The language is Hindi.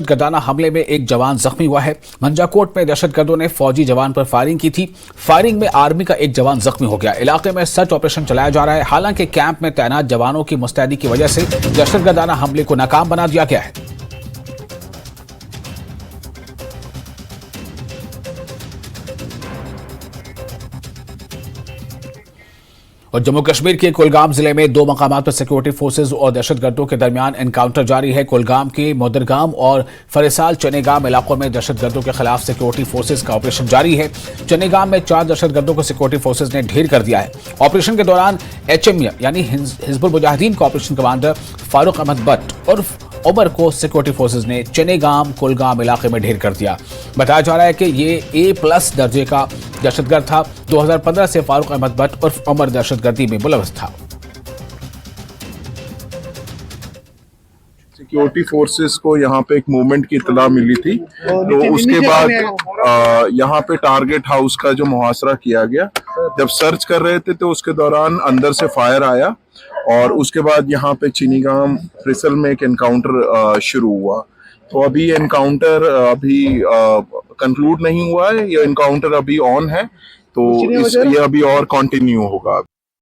गर्दाना हमले में एक जवान जख्मी हुआ है। मंजाकोट में दहशतगर्दों ने फौजी जवान पर फायरिंग की थी। फायरिंग में आर्मी का एक जवान जख्मी हो गया। इलाके में सर्च ऑपरेशन चलाया जा रहा है। हालांकि कैंप में तैनात जवानों की मुस्तैदी की वजह से दहशतगर्दाना हमले को नाकाम बना दिया गया है। और जम्मू कश्मीर के कुलगाम जिले में दो मकामात पर सिक्योरिटी फोर्सेज और दहशतगर्दों के दरमियान एनकाउंटर जारी है। कुलगाम के मोदरगाम और फरेसाल चनेगाम इलाकों में दहशतगर्दों के खिलाफ सिक्योरिटी फोर्सेज का ऑपरेशन जारी है। चनेगाम में 4 दहशतगर्दों को सिक्योरिटी फोर्सेज ने ढेर कर दिया है। ऑपरेशन के दौरान HM यानी हिजबुल मुजाहिदीन का ऑपरेशन कमांडर फारूक अहमद भट्ट उर्फ उमर को सिक्योरिटी फोर्सेज ने चनेगाम कुलगाम इलाके में ढेर कर दिया। बताया जा रहा है कि ये A+ दर्जे का दहशतगर्द था। 2015 से फारूक अहमद भट्ट उर्फ उमर दहशतगर्दी में मुलव्वस था। सिक्योरिटी फोर्सेस को यहाँ पे एक मूवमेंट की इतला मिली थी, तो उसके बाद यहाँ पे टारगेट हाउस का जो मुहासरा किया गया। जब सर्च कर रहे थे तो उसके दौरान अंदर से फायर आया और उसके बाद यहाँ पे चीनीगाम फ्रिसल में एक एनकाउंटर शुरू हुआ। तो अभी एनकाउंटर अभी कंक्लूड नहीं हुआ है, ये एनकाउंटर अभी ऑन है, तो ये अभी और कंटिन्यू होगा।